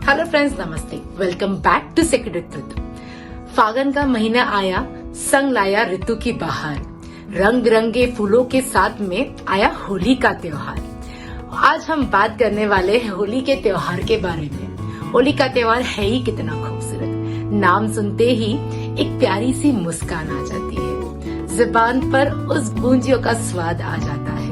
Hello friends, नमस्ते। Welcome back to sacred truth. फागुन का महीना आया, संग लाया ऋतु की बहार, रंग बिरंगे फूलों के साथ में आया होली का त्योहार। आज हम बात करने वाले हैं होली के त्योहार के बारे में। होली का त्योहार है ही कितना खूबसूरत, नाम सुनते ही एक प्यारी सी मुस्कान आ जाती है, जुबान पर उस बूंदियों का स्वाद आ जाता है।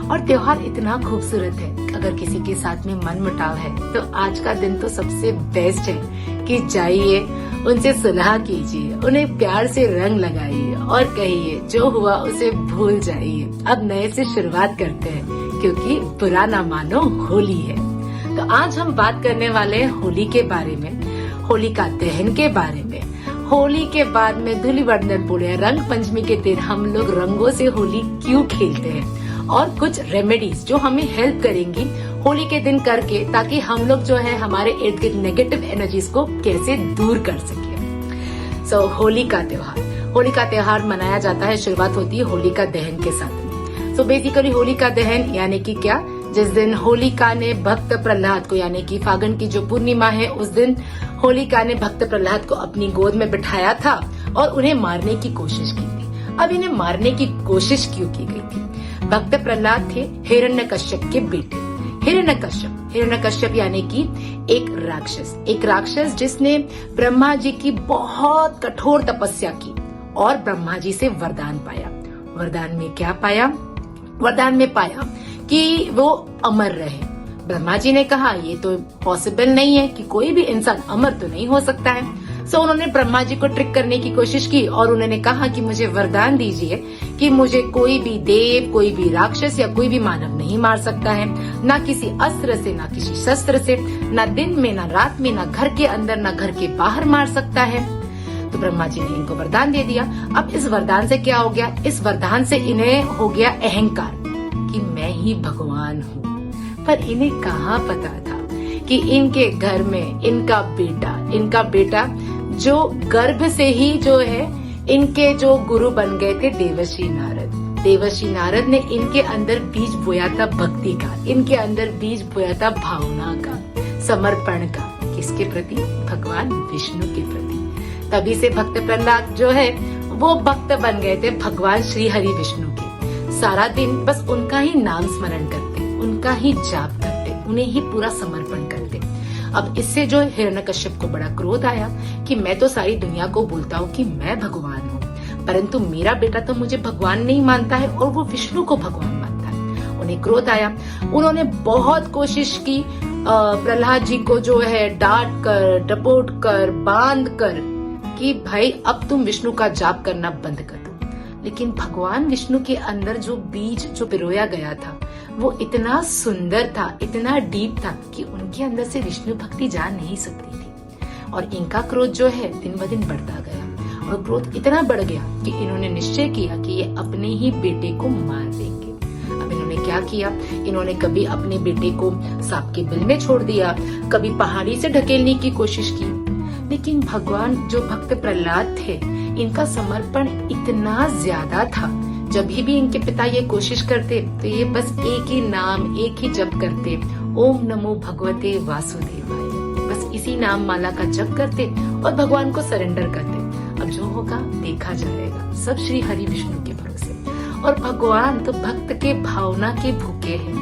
और त्योहार इतना खूबसूरत है, अगर किसी के साथ में मन मुटाव है तो आज का दिन तो सबसे बेस्ट है कि जाइए, उनसे सुलह कीजिए, उन्हें प्यार से रंग लगाइए और कहिए जो हुआ उसे भूल जाइए, अब नए से शुरुआत करते हैं, क्योंकि बुरा ना मानो होली है। तो आज हम बात करने वाले हैं होली के बारे में, होलिका दहन के बारे में। होली के बाद में धूलिवंदन पूरे रंग पंचमी के दिन हम लोग रंगों से होली क्यों खेलते हैं और कुछ रेमेडीज जो हमें हेल्प करेंगी होली के दिन करके, ताकि हम लोग जो है हमारे इर्द गिर्द नेगेटिव एनर्जीज को कैसे दूर कर सके। सो होली का त्योहार मनाया जाता है, शुरुआत होती है होलिका दहन के साथ। सो बेसिकली होलिका दहन यानी कि क्या, जिस दिन होलिका ने भक्त प्रहलाद को, यानी कि फागुन की जो पूर्णिमा है उस दिन होलिका ने भक्त प्रहलाद को अपनी गोद में बिठाया था और उन्हें मारने की कोशिश की थी। अब इन्हें मारने की कोशिश क्यों की गई थी? भक्त प्रहलाद थे हिरण्यकश्यप के बेटे। हिरण्यकश्यप यानी कि एक राक्षस जिसने ब्रह्मा जी की बहुत कठोर तपस्या की और ब्रह्मा जी से वरदान पाया। वरदान में क्या पाया? वरदान में पाया कि वो अमर रहे। ब्रह्मा जी ने कहा ये तो पॉसिबल नहीं है कि कोई भी इंसान अमर तो नहीं हो सकता है। सो उन्होंने ब्रह्मा जी को ट्रिक करने की कोशिश की और उन्होंने कहा कि मुझे वरदान दीजिए कि मुझे कोई भी देव, कोई भी राक्षस या कोई भी मानव नहीं मार सकता है, ना किसी अस्त्र से, ना किसी शस्त्र से, ना दिन में, ना रात में, ना घर के अंदर, ना घर के बाहर मार सकता है। तो ब्रह्मा जी ने इनको वरदान दे दिया। अब इस वरदान से क्या हो गया? इस वरदान से इन्हें हो गया अहंकार कि मैं ही भगवान हूँ। पर इन्हें कहाँ पता था कि इनके घर में इनका बेटा जो गर्भ से ही जो है इनके जो गुरु बन गए थे देवर्षि नारद ने इनके अंदर बीज बोया था भक्ति का, इनके अंदर बीज बोया था भावना का, समर्पण का। किसके प्रति? भगवान विष्णु के प्रति। तभी से भक्त प्रहलाद जो है वो भक्त बन गए थे भगवान श्री हरि विष्णु के। सारा दिन बस उनका ही नाम स्मरण करते, उनका ही जाप करते, उन्हें ही पूरा समर्पण करते। अब इससे जो हिरण्यकश्यप को बड़ा क्रोध आया कि मैं तो सारी दुनिया को बोलता हूँ कि मैं भगवान हूँ, परंतु मेरा बेटा तो मुझे भगवान नहीं मानता है और वो विष्णु को भगवान मानता है। उन्हें क्रोध आया। उन्होंने बहुत कोशिश की प्रहलाद जी को जो है डांट कर, डपोट कर, बांध कर कि भाई अब तुम विष्णु का जाप करना बंद कर दो। लेकिन भगवान विष्णु के अंदर जो बीज जो पिरोया गया था वो इतना सुंदर था, इतना डीप था कि उनके अंदर से विष्णु भक्ति जा नहीं सकती थी। और इनका क्रोध जो है दिन ब दिन बढ़ता गया और क्रोध इतना बढ़ गया कि इन्होंने निश्चय किया कि ये अपने ही बेटे को मार देंगे। अब इन्होंने क्या किया? इन्होंने कभी अपने बेटे को सांप के बिल में छोड़ दिया, कभी पहाड़ी से ढकेलने की कोशिश की। लेकिन भगवान जो भक्त प्रहलाद थे, इनका समर्पण इतना ज्यादा था, जब भी इनके पिता ये कोशिश करते तो ये बस एक ही नाम, एक ही जप करते, ओम नमो भगवते वासुदेवाय। बस इसी नाम माला का जप करते और भगवान को सरेंडर करते। अब जो होगा देखा जाएगा, सब श्री हरि विष्णु के भरोसे। और भगवान तो भक्त के भावना के भूखे हैं,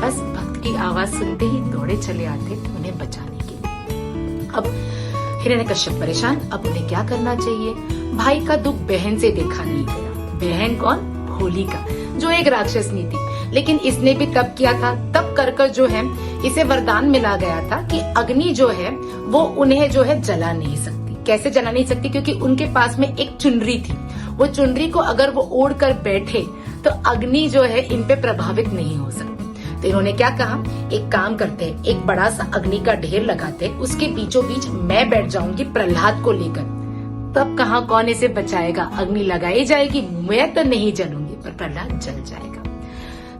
बस भक्त की आवाज सुनते ही दौड़े चले आते उन्हें बचाने के लिए। अब हिरण्यकश्यप परेशान, अब उन्हें क्या करना चाहिए? भाई का दुख बहन से देखा नहीं गया। बहन कौन? होलिका, जो एक राक्षसनी थी। लेकिन इसने भी तब किया था, तब कर जो है इसे वरदान मिला गया था कि अग्नि जो है वो उन्हें जो है जला नहीं सकती। कैसे जला नहीं सकती? क्योंकि उनके पास में एक चुनरी थी। वो चुनरी को अगर वो ओढ़ कर बैठे तो अग्नि जो है इन पे प्रभावित नहीं हो सकती। तो इन्होंने क्या कहा, एक काम करते हैं, एक बड़ा सा अग्नि का ढेर लगाते, उसके बीचों बीच मैं बैठ जाऊंगी प्रहलाद को लेकर। तब कहाँ कौन इसे बचाएगा? अग्नि लगाई जाएगी, मैं तो नहीं जलूंगी पर प्रहलाद जल जाएगा।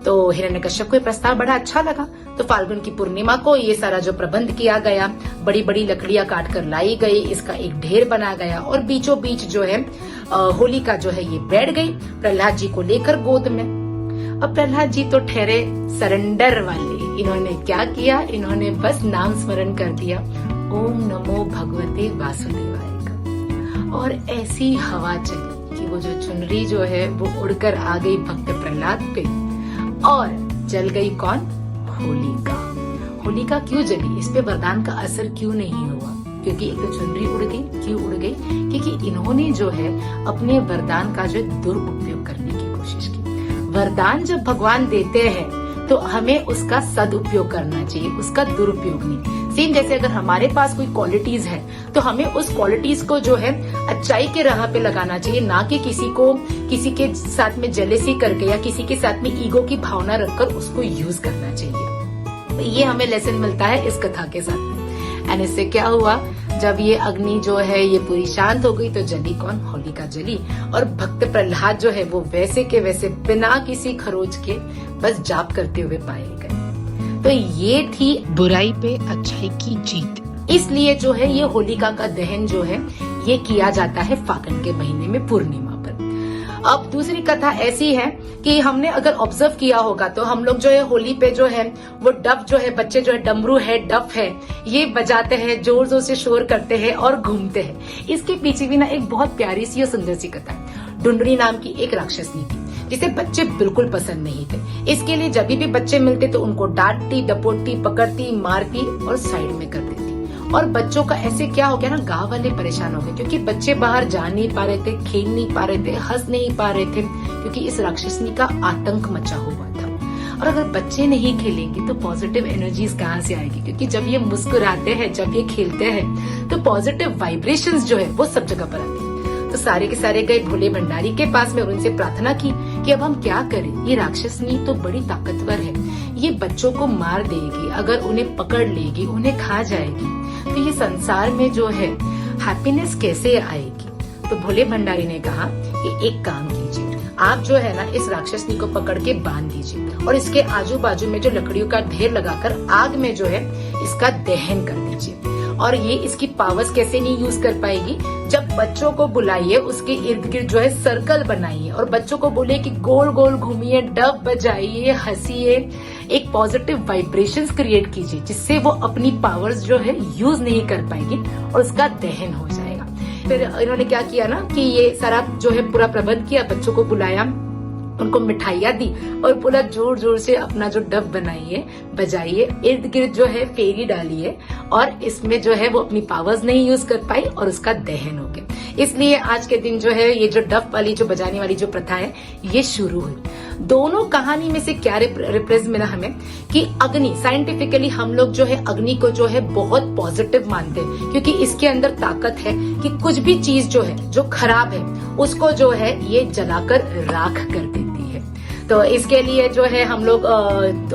तो हिरण्यकश्यप को प्रस्ताव बड़ा अच्छा लगा। तो फाल्गुन की पूर्णिमा को ये सारा जो प्रबंध किया गया, बड़ी बड़ी लकड़ियां काट कर लाई गई, इसका एक ढेर बना गया और बीचों बीच जो है होलिका जो है ये बैठ गई प्रहलाद जी को लेकर गोद में। अब प्रहलाद जी तो ठहरे सरेंडर वाले। इन्होंने क्या किया, इन्होंने बस नाम स्मरण कर दिया, ओम नमो भगवते वासुदेवाय का, और ऐसी हवा चली कि वो जो चुनरी जो है वो उड़कर आ गई भक्त प्रहलाद पे, और जल गई कौन, होलिका। होलिका क्यों जली, इस पे वरदान का असर क्यों नहीं हुआ, क्योंकि एक तो चुनरी उड़ गई। क्यों उड़ गई, क्योंकि इन्होंने जो है अपने वरदान का जो दुरुपयोग करने की कोशिश की। वरदान जब भगवान देते हैं तो हमें उसका सदुपयोग करना चाहिए, उसका दुरुपयोग नहीं। सेम जैसे अगर हमारे पास कोई क्वालिटीज है तो हमें उस क्वालिटीज को जो है अच्छाई के राह पे लगाना चाहिए, ना कि किसी के साथ में जेलेसी करके या किसी के साथ में ईगो की भावना रखकर उसको यूज करना चाहिए। तो ये हमें लेसन मिलता है इस कथा के साथ में। एंड इससे क्या हुआ, जब ये अग्नि जो है ये पूरी शांत हो गई तो जली कौन, होलिका जली, और भक्त प्रहलाद जो है वो वैसे के वैसे बिना किसी खरोच के बस जाप करते हुए पाए गए। तो ये थी बुराई पे अच्छाई की जीत। इसलिए जो है ये होलिका का दहन जो है ये किया जाता है फागुन के महीने में पूर्णिमा पर। अब दूसरी कथा ऐसी है कि हमने अगर ऑब्जर्व किया होगा तो हम लोग जो है होली पे जो है वो डफ जो है, बच्चे जो है डमरू है, डफ है, ये बजाते हैं, जोर जोर से शोर करते हैं और घूमते हैं। इसके पीछे भी ना एक बहुत प्यारी सी और सुंदर सी कथा है। ढूंढरी नाम की एक राक्षसनी थी जिसे बच्चे बिल्कुल पसंद नहीं थे। इसके लिए जब भी बच्चे मिलते तो उनको डांटती, डपोटती, पकड़ती, मारती और साइड में कर देती। और बच्चों का ऐसे क्या हो गया ना, गांव वाले परेशान हो गए क्योंकि बच्चे बाहर जा नहीं पा रहे थे, खेल नहीं पा रहे थे, हंस नहीं पा रहे थे, क्योंकि इस राक्षसनी का आतंक मचा हुआ था। और अगर बच्चे नहीं खेलेंगे तो पॉजिटिव एनर्जीज कहाँ से आएगी, क्योंकि जब ये मुस्कुराते हैं, जब ये खेलते हैं तो पॉजिटिव वाइब्रेशंस जो है वो सब जगह पर आती है। तो सारे के सारे गए भोले भंडारी के पास में और उनसे प्रार्थना की कि अब हम क्या करें, ये राक्षसनी तो बड़ी ताकतवर है, ये बच्चों को मार देगी, अगर उन्हें पकड़ लेगी, उन्हें खा जाएगी, तो ये संसार में जो है हैप्पीनेस कैसे आएगी। तो भोले भंडारी ने कहा कि एक काम कीजिए, आप जो है ना इस राक्षसनी को पकड़ के बांध दीजिए और इसके आजू बाजू में जो लकड़ियों का ढेर लगाकर आग में जो है इसका दहन कर दीजिए। और ये इसकी पावर्स कैसे नहीं यूज कर पाएगी, जब बच्चों को बुलाइए उसके इर्द गिर्द जो है सर्कल बनाइए और बच्चों को बोले कि गोल गोल घूमिए, डब बजाइए, हंसिए, एक पॉजिटिव वाइब्रेशंस क्रिएट कीजिए जिससे वो अपनी पावर्स जो है यूज नहीं कर पाएगी और उसका दहन हो जाएगा। फिर इन्होंने क्या किया ना कि ये सारा जो है पूरा प्रबंध किया, बच्चों को बुलाया, उनको मिठाइयाँ दी और बोला जोर जोर से अपना जो डब बनाइए, बजाइए, इर्द गिर्द जो है फेरी डालिए, और इसमें जो है वो अपनी पावर्स नहीं यूज कर पाई और उसका दहन हो गया। इसलिए आज के दिन जो है ये जो डफ वाली जो बजाने वाली जो प्रथा है ये शुरू हुई। दोनों कहानी में से क्या रिप्रेजेंट मिला हमें कि अग्नि, साइंटिफिकली हम लोग जो है अग्नि को जो है बहुत पॉजिटिव मानते हैं, क्योंकि इसके अंदर ताकत है कि कुछ भी चीज जो है जो खराब है उसको जो है ये जलाकर राख कर देती है। तो इसके लिए जो है हम लोग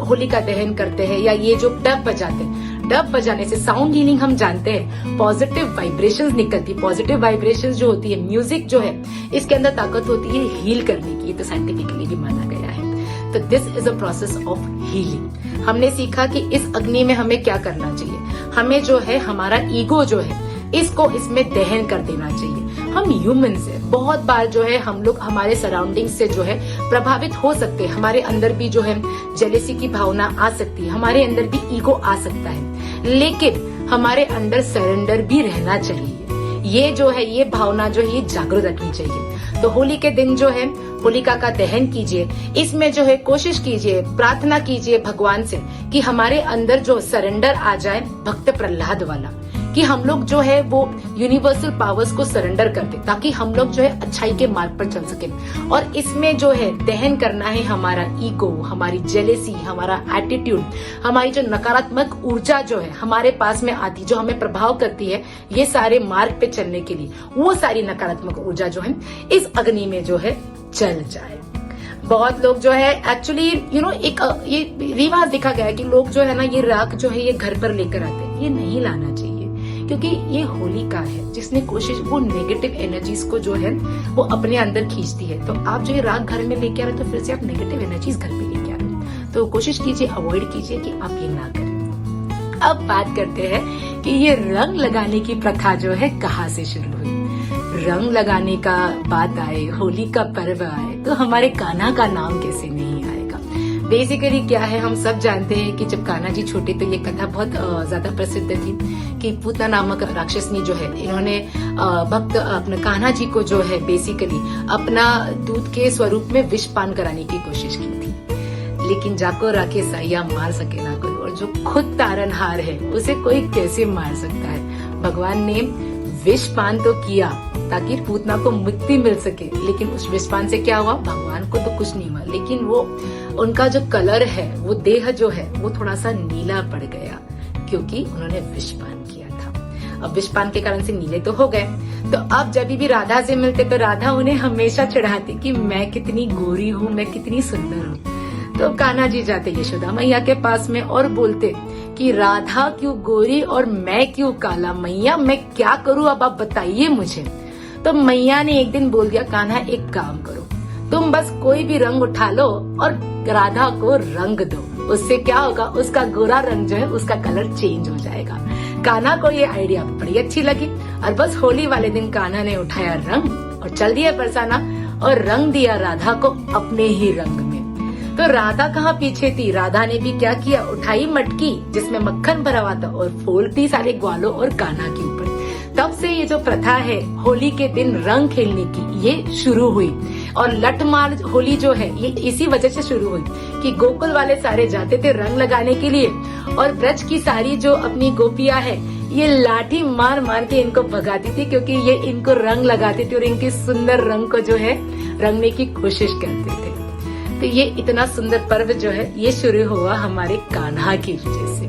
होलिका दहन करते हैं, या ये जो डब बजाते हैं, डब बजाने से साउंड हीलिंग हम जानते हैं, पॉजिटिव वाइब्रेशंस निकलती, पॉजिटिव वाइब्रेशंस जो होती है, म्यूजिक जो है इसके अंदर ताकत होती है हील करने की, तो साइंटिफिकली भी माना गया है। तो this is a process of healing. हमने सीखा कि इस अग्नि में हमें क्या करना चाहिए, हमें जो है हमारा ईगो जो है इसको इसमें दहन कर देना चाहिए। हम ह्यूमन से बहुत बार जो है हम लोग हमारे सराउंडिंग से जो है प्रभावित हो सकते हैं, हमारे अंदर भी जो है जेलेसी की भावना आ सकती है, हमारे अंदर भी ईगो आ सकता है, लेकिन हमारे अंदर सरेंडर भी रहना चाहिए। ये जो है ये भावना जो है ये जागरूक रखनी चाहिए। तो होली के दिन जो है होलिका का दहन कीजिए, इसमें जो है कोशिश कीजिए, प्रार्थना कीजिए भगवान से कि हमारे अंदर जो सरेंडर आ जाए भक्त प्रहलाद वाला, कि हम लोग जो है वो यूनिवर्सल पावर्स को सरेंडर कर दे ताकि हम लोग जो है अच्छाई के मार्ग पर चल सके। और इसमें जो है दहन करना है हमारा ईगो, हमारी जेलेसी, हमारा एटीट्यूड, हमारी जो नकारात्मक ऊर्जा जो है हमारे पास में आती, जो हमें प्रभाव करती है ये सारे मार्ग पे चलने के लिए, वो सारी नकारात्मक ऊर्जा जो है इस अग्नि में जो है जल जाए। बहुत लोग जो है एक्चुअली एक ये रिवाज देखा गया है कि लोग जो है ना ये राख जो है ये घर पर लेकर आते हैं, ये नहीं लाना चाहिए, क्योंकि ये होलिका है जिसने कोशिश, वो नेगेटिव एनर्जीज को जो है वो अपने अंदर खींचती है। तो आप जो ये राख घर में लेके आ रहे हो तो फिर से आप नेगेटिव एनर्जीज घर पे लेके आ रहे हो, तो कोशिश कीजिए, अवॉइड कीजिए कि आप ये ना करें। अब बात करते हैं कि ये रंग लगाने की प्रथा जो है कहाँ से शुरू हुई। रंग लगाने का बात आए, होली का पर्व आए तो हमारे कान्हा का नाम कैसे नहीं आएगा। बेसिकली क्या है, हम सब जानते हैं कि जब कान्हा जी छोटे तो ये कथा बहुत ज्यादा प्रसिद्ध थी कि पूतना नामक राक्षसनी जो है, इन्होंने भक्त अपने कान्हा जी को जो है बेसिकली अपना दूध के स्वरूप में विष पान कराने की कोशिश की थी। लेकिन जाको राखे साइया मार सके ना कोई, और जो खुद तारनहार है उसे कोई कैसे मार सकता है। भगवान ने विष पान तो किया ताकि पूतना को मुक्ति मिल सके, लेकिन उस विष पान से क्या हुआ, भगवान को तो कुछ नहीं हुआ, लेकिन वो उनका जो कलर है, वो देह जो है वो थोड़ा सा नीला पड़ गया क्योंकि उन्होंने विष पान किया था। अब विष पान के कारण से नीले तो हो गए। तो अब जब भी राधा से मिलते तो राधा उन्हें हमेशा चिढ़ाती कि मैं कितनी गोरी हूँ, मैं कितनी सुंदर हूँ। तो कान्हा जी जाते यशोदा मैया के पास में और बोलते कि राधा क्यों गोरी और मैं क्यों काला, मैया मैं क्या करूँ, अब आप बताइए मुझे। तो मैया ने एक दिन बोल दिया, कान्हा एक काम करो, तुम बस कोई भी रंग उठा लो और राधा को रंग दो, उससे क्या होगा, उसका गोरा रंग जो है उसका कलर चेंज हो जाएगा। कान्हा को ये आइडिया बड़ी अच्छी लगी और बस होली वाले दिन कान्हा ने उठाया रंग और चल दिया बरसाना और रंग दिया राधा को अपने ही रंग में। तो राधा कहाँ पीछे थी, राधा ने भी क्या किया, उठाई मटकी जिसमें मक्खन भरा हुआ था और फोड़ती सारे ग्वालों और कान्हा के ऊपर। तब से ये जो प्रथा है होली के दिन रंग खेलने की, ये शुरू हुई। और लठमार होली जो है ये इसी वजह से शुरू हुई कि गोकुल वाले सारे जाते थे रंग लगाने के लिए और ब्रज की सारी जो अपनी गोपियां है ये लाठी मार मार के इनको भगाती थी, क्योंकि ये इनको रंग लगाते थे और इनके सुंदर रंग को जो है रंगने की कोशिश करते थे। तो ये इतना सुंदर पर्व जो है ये शुरू हुआ हमारे कान्हा की वजह से।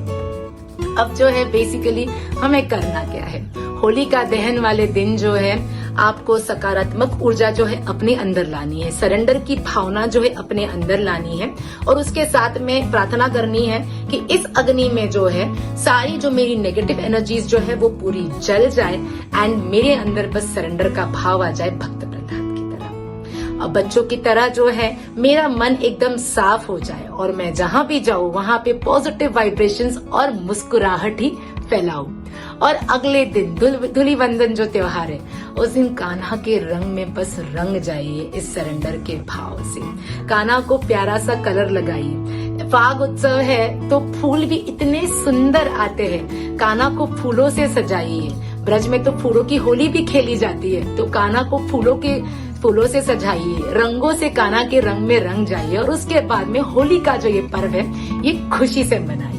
अब जो है बेसिकली हमें करना क्या है, होली का दहन वाले दिन जो है आपको सकारात्मक ऊर्जा जो है अपने अंदर लानी है, सरेंडर की भावना जो है अपने अंदर लानी है और उसके साथ में प्रार्थना करनी है कि इस अग्नि में जो है सारी जो मेरी नेगेटिव एनर्जीज जो है वो पूरी जल जाए एंड मेरे अंदर बस सरेंडर का भाव आ जाए, भक्त प्रहलाद की तरह। अब बच्चों की तरह जो है मेरा मन एकदम साफ हो जाए और मैं जहाँ भी जाऊँ वहाँ पे पॉजिटिव वाइब्रेशंस और मुस्कुराहट ही फैलाऊं। और अगले दिन धूलिवंदन जो त्योहार है उस दिन कान्हा के रंग में बस रंग जाइए इस सरेंडर के भाव से। कान्हा को प्यारा सा कलर लगाइए। फाग उत्सव है तो फूल भी इतने सुंदर आते हैं, कान्हा को फूलों से सजाइए। ब्रज में तो फूलों की होली भी खेली जाती है, तो कान्हा को फूलों से सजाइए, रंगों से कान्हा के रंग में रंग जाइए और उसके बाद में होली का जो ये पर्व है ये खुशी से मनाइए।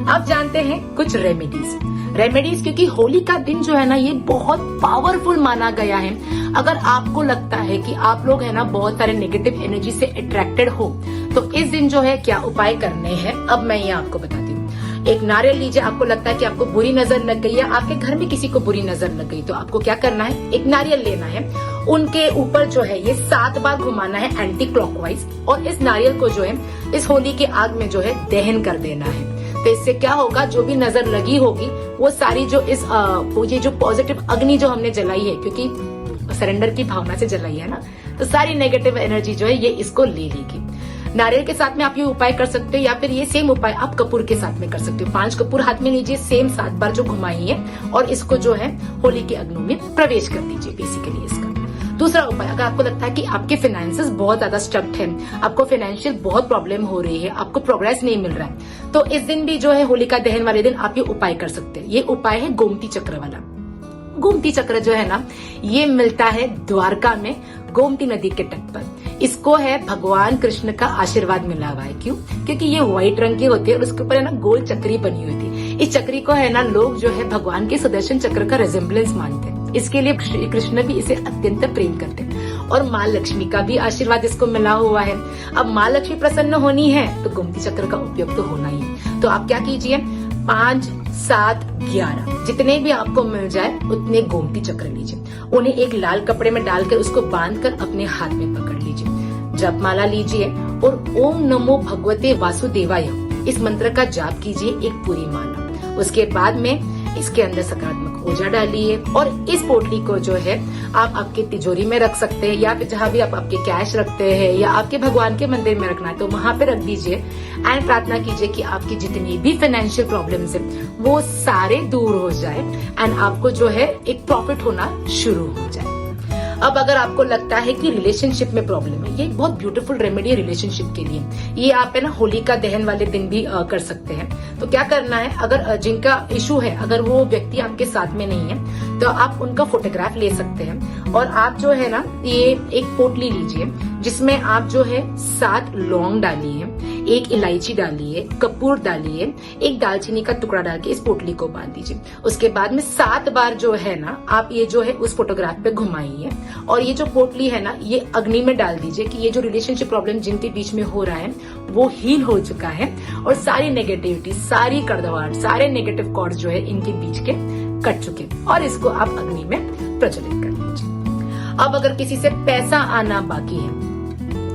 अब जानते हैं कुछ रेमेडीज, क्योंकि होली का दिन जो है ना ये बहुत पावरफुल माना गया है। अगर आपको लगता है कि आप लोग है ना बहुत सारे नेगेटिव एनर्जी से अट्रैक्टेड हो तो इस दिन जो है क्या उपाय करने हैं अब मैं ये आपको बताती हूँ। एक नारियल लीजिए, आपको लगता है कि आपको बुरी नजर लग गई है, आपके घर में किसी को बुरी नजर लग गई, तो आपको क्या करना है, एक नारियल लेना है, उनके ऊपर जो है ये 7 बार घुमाना है एंटी क्लॉकवाइज और इस नारियल को जो है इस होली के आग में जो है दहन कर देना है। तो इससे क्या होगा, जो भी नजर लगी होगी वो सारी जो ये जो पॉजिटिव अग्नि जो हमने जलाई है, क्योंकि सरेंडर की भावना से जलाई है ना, तो सारी नेगेटिव एनर्जी जो है ये इसको ले लेगी। नारियल के साथ में आप ये उपाय कर सकते हो या फिर ये सेम उपाय आप कपूर के साथ में कर सकते हो। 5 कपूर हाथ में लीजिए, सेम 7 बार जो घुमाइए और इसको जो है होली के अग्नि में प्रवेश कर दीजिए। बेसिकली इसका दूसरा उपाय, अगर आपको लगता है कि आपके फाइनेंसेस बहुत ज्यादा स्टक्ड है, आपको फाइनेंशियल बहुत प्रॉब्लम हो रही है, आपको प्रोग्रेस नहीं मिल रहा है, तो इस दिन भी जो है होलिका दहन वाले दिन आप ये उपाय कर सकते हैं। ये उपाय है गोमती चक्र वाला। गोमती चक्र जो है ना ये मिलता है द्वारका में गोमती नदी के तट पर। इसको है भगवान कृष्ण का आशीर्वाद मिला हुआ है। क्यों? क्योंकि ये व्हाइट रंग की होती है और उसके ऊपर है ना गोल चक्री बनी हुई थी। इस चक्री को है ना लोग जो है भगवान के सुदर्शन चक्र का रिजेम्बलेंस मानते हैं। इसके लिए श्री कृष्ण भी इसे अत्यंत प्रेम करते हैं और माँ लक्ष्मी का भी आशीर्वाद इसको मिला हुआ है। अब माँ लक्ष्मी प्रसन्न होनी है तो गोमती चक्र का उपयोग तो होना ही। तो आप क्या कीजिए, 5, 7, 11 जितने भी आपको मिल जाए उतने गोमती चक्र लीजिए, उन्हें एक लाल कपड़े में डालकर उसको बांधकर अपने हाथ में पकड़ लीजिए। जपमाला लीजिए और ओम नमो भगवते वासुदेवाय इस मंत्र का जाप कीजिए एक पूरी माला। उसके बाद में इसके अंदर सकारात्मक ऊर्जा डालिए और इस पोटली को जो है आप आपके तिजोरी में रख सकते हैं या फिर जहाँ भी आप आपके कैश रखते हैं या आपके भगवान के मंदिर में रखना है तो वहां पे रख दीजिए एंड प्रार्थना कीजिए कि आपकी जितनी भी फाइनेंशियल प्रॉब्लम्स है वो सारे दूर हो जाए एंड आपको जो है एक प्रॉफिट होना शुरू हो जाए। अब अगर आपको लगता है कि रिलेशनशिप में प्रॉब्लम है, ये बहुत ब्यूटीफुल रेमेडी है रिलेशनशिप के लिए। ये आप है ना होलिका दहन वाले दिन भी कर सकते हैं। तो क्या करना है, अगर जिनका इशू है, अगर वो व्यक्ति आपके साथ में नहीं है, तो आप उनका फोटोग्राफ ले सकते हैं और आप जो है ना ये एक पोटली लीजिए जिसमें आप जो है 7 लौंग डालिए, 1 इलायची डालिए, कपूर डालिए, 1 दालचीनी का टुकड़ा डाल के इस पोटली को बांध दीजिए। उसके बाद में 7 बार जो है ना आप ये जो है उस फोटोग्राफ पे घुमाइए और ये जो पोटली है ना ये अग्नि में डाल दीजिए कि ये जो रिलेशनशिप प्रॉब्लम जिनके बीच में हो रहा है वो हील हो चुका है और सारी नेगेटिविटी, सारी कड़वाहट, सारे नेगेटिव कॉर्ड्स जो है इनके बीच के कट चुके और इसको आप अग्नि में प्रज्वलित कर लीजिए। अब अगर किसी से पैसा आना बाकी है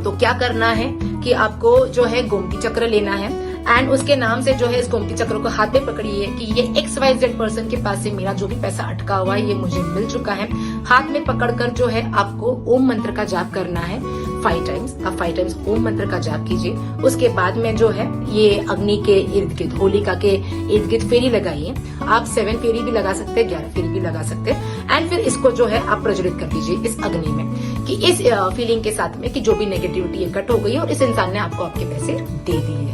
तो क्या करना है कि आपको जो है गोमती चक्र लेना है एंड उसके नाम से जो है इस गोमती चक्र को हाथ में पकड़िए कि ये XYZ पर्सन के पास से मेरा जो भी पैसा अटका हुआ है ये मुझे मिल चुका है। हाथ में पकड़कर जो है आपको ओम मंत्र का जाप करना है 5 टाइम्स। आप 5 टाइम्स ओम मंत्र का जाप कीजिए। उसके बाद में जो है ये अग्नि के इर्द गिर्द, होलिका के इर्द गिर्द फेरी लगाइए। आप 7 फेरी भी लगा सकते हैं, 11 फेरी भी लगा सकते हैं एंड फिर इसको जो है आप प्रज्वलित कर दीजिए इस अग्नि में कि इस फीलिंग के साथ में कि जो भी नेगेटिविटी है कट हो गई है और इस इंसान ने आपको आपके पैसे दे दिए हैं।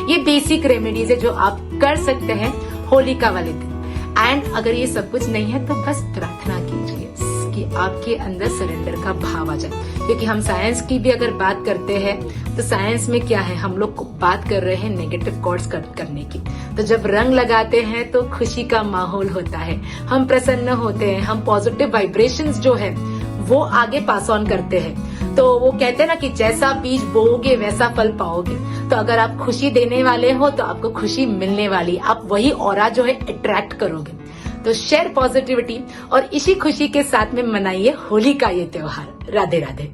ये बेसिक रेमेडीज है जो आप कर सकते हैं होलिका वाले दिन। एंड अगर ये सब कुछ नहीं है तो बस प्रार्थना कीजिए कि आपके अंदर सरेंडर का भाव आ जाए, क्योंकि हम साइंस की भी अगर बात करते हैं तो साइंस में क्या है, हम लोग बात कर रहे हैं नेगेटिव कॉर्ड्स कट करने की। तो जब रंग लगाते हैं तो खुशी का माहौल होता है, हम प्रसन्न होते हैं, हम पॉजिटिव वाइब्रेशंस जो है वो आगे पास ऑन करते हैं। तो वो कहते हैं ना कि जैसा बीज बोओगे वैसा फल पाओगे। तो अगर आप खुशी देने वाले हो तो आपको खुशी मिलने वाली, आप वही ऑरा जो है अट्रैक्ट करोगे। तो शेयर पॉजिटिविटी और इसी खुशी के साथ में मनाइए होली का ये त्योहार। राधे राधे।